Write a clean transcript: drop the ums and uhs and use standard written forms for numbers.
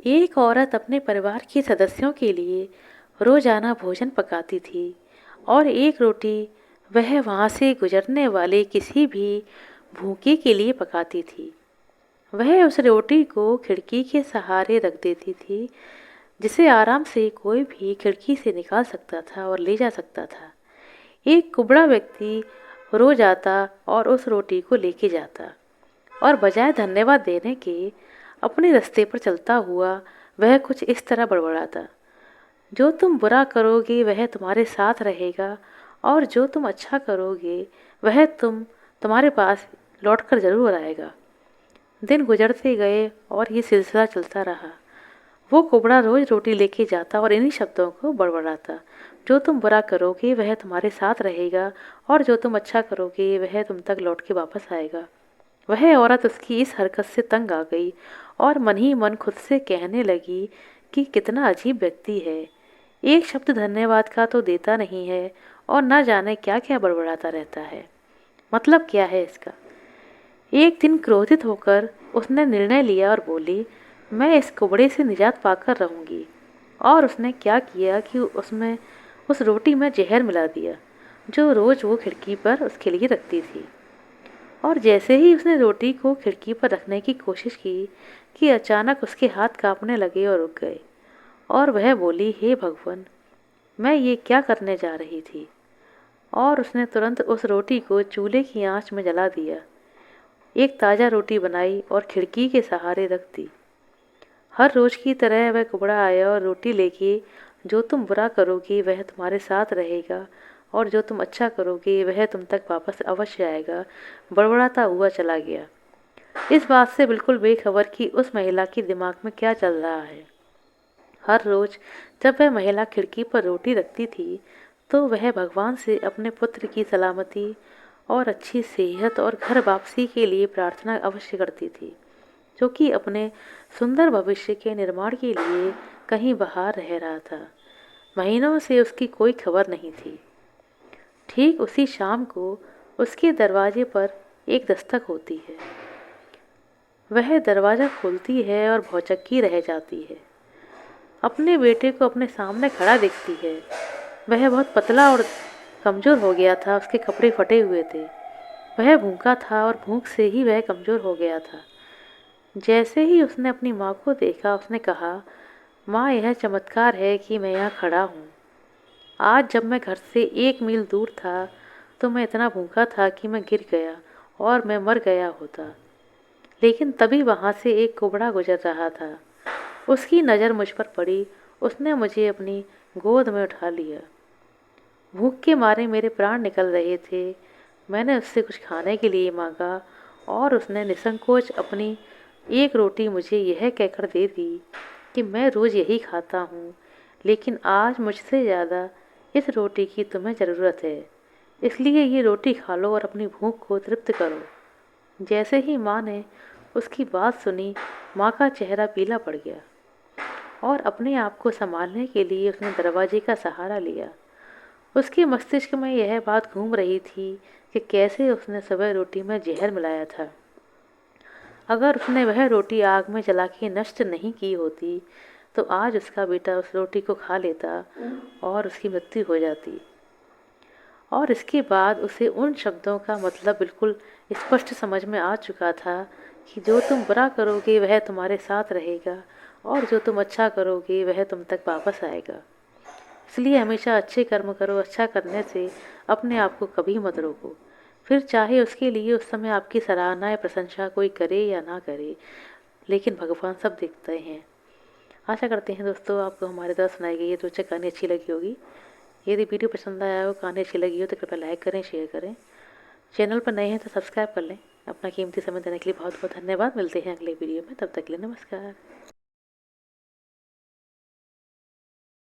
एक औरत अपने परिवार के सदस्यों के लिए रोजाना भोजन पकाती थी और एक रोटी वह वहाँ से गुजरने वाले किसी भी भूखे के लिए पकाती थी। वह उस रोटी को खिड़की के सहारे रख देती थी, जिसे आराम से कोई भी खिड़की से निकाल सकता था और ले जा सकता था। एक कुबड़ा व्यक्ति रोज आता और उस रोटी को लेके जाता, और बजाय धन्यवाद देने के अपने रास्ते पर चलता हुआ वह कुछ इस तरह बड़बड़ाता, जो तुम बुरा करोगे वह तुम्हारे साथ रहेगा, और जो तुम अच्छा करोगे वह तुम्हारे पास लौट कर जरूर आएगा। दिन गुजरते गए और ये सिलसिला चलता रहा। वो कुबड़ा रोज रोटी लेके जाता और इन्हीं शब्दों को बड़बड़ाता, जो तुम बुरा करोगे वह तुम्हारे साथ रहेगा, और जो तुम अच्छा करोगे वह तुम तक लौट के वापस आएगा। वह औरत उसकी इस हरकत से तंग आ गई और मन ही मन खुद से कहने लगी कि कितना अजीब व्यक्ति है। एक शब्द धन्यवाद का तो देता नहीं है और न जाने क्या क्या बड़बड़ाता रहता है। मतलब क्या है इसका? एक दिन क्रोधित होकर उसने निर्णय लिया और बोली, मैं इस कुबड़े से निजात पाकर रहूंगी। और उसने क्या किया कि उसमें उस रोटी में जहर मिला दिया, जो रोज वो खिड़की पर उसके लिए रखती थी। और जैसे ही उसने रोटी को खिड़की पर रखने की कोशिश की कि अचानक उसके हाथ कांपने लगे और रुक गए, और वह बोली, हे भगवान, मैं ये क्या करने जा रही थी। और उसने तुरंत उस रोटी को चूल्हे की आंच में जला दिया, एक ताज़ा रोटी बनाई और खिड़की के सहारे रख दी। हर रोज की तरह वह कुबड़ा आया और रोटी लेके, जो तुम बुरा करोगे वह तुम्हारे साथ रहेगा, और जो तुम अच्छा करोगे वह तुम तक वापस अवश्य आएगा, बड़बड़ाता हुआ चला गया, इस बात से बिल्कुल बेखबर कि उस महिला के दिमाग में क्या चल रहा है। हर रोज जब वह महिला खिड़की पर रोटी रखती थी, तो वह भगवान से अपने पुत्र की सलामती और अच्छी सेहत और घर वापसी के लिए प्रार्थना अवश्य करती थी, जो कि अपने सुंदर भविष्य के निर्माण के लिए कहीं बाहर रह रहा था। महीनों से उसकी कोई खबर नहीं थी। ठीक उसी शाम को उसके दरवाजे पर एक दस्तक होती है। वह दरवाज़ा खोलती है और भौचक्की रह जाती है। अपने बेटे को अपने सामने खड़ा देखती है। वह बहुत पतला और कमज़ोर हो गया था, उसके कपड़े फटे हुए थे। वह भूखा था और भूख से ही वह कमज़ोर हो गया था। जैसे ही उसने अपनी माँ को देखा, उसने कहा, माँ, यह चमत्कार है कि मैं यहाँ खड़ा हूँ। आज जब मैं घर से 1 मील दूर था, तो मैं इतना भूखा था कि मैं गिर गया और मैं मर गया होता। लेकिन तभी वहाँ से एक कुबड़ा गुजर रहा था। उसकी नज़र मुझ पर पड़ी। उसने मुझे अपनी गोद में उठा लिया। भूख के मारे मेरे प्राण निकल रहे थे। मैंने उससे कुछ खाने के लिए मांगा, और उसने निसंकोच अपनी एक रोटी मुझे यह कहकर दे दी कि मैं रोज़ यही खाता हूँ, लेकिन आज मुझसे ज़्यादा इस रोटी की तुम्हें ज़रूरत है, इसलिए ये रोटी खा लो और अपनी भूख को तृप्त करो। जैसे ही माँ ने उसकी बात सुनी, माँ का चेहरा पीला पड़ गया, और अपने आप को संभालने के लिए उसने दरवाजे का सहारा लिया। उसके मस्तिष्क में यह बात घूम रही थी कि कैसे उसने सुबह रोटी में जहर मिलाया था। अगर उसने वह रोटी आग में जला के नष्ट नहीं की होती, तो आज उसका बेटा उस रोटी को खा लेता और उसकी मृत्यु हो जाती। और इसके बाद उसे उन शब्दों का मतलब बिल्कुल स्पष्ट समझ में आ चुका था कि जो तुम बुरा करोगे वह तुम्हारे साथ रहेगा, और जो तुम अच्छा करोगे वह तुम तक वापस आएगा। इसलिए हमेशा अच्छे कर्म करो। अच्छा करने से अपने आप को कभी मत रोको, फिर चाहे उसके लिए उस समय आपकी सराहना या प्रशंसा कोई करे या ना करे, लेकिन भगवान सब देखते हैं। आशा करते हैं दोस्तों आपको हमारे द्वारा सुनाई गई ये रोचक कहानी अच्छी लगी होगी। यदि वीडियो पसंद आया हो, कहानी अच्छी लगी हो, तो कृपया लाइक करें, शेयर करें। चैनल पर नए हैं तो सब्सक्राइब कर लें। अपना कीमती समय देने के लिए बहुत बहुत धन्यवाद। मिलते हैं अगले वीडियो में, तब तक के लिए नमस्कार।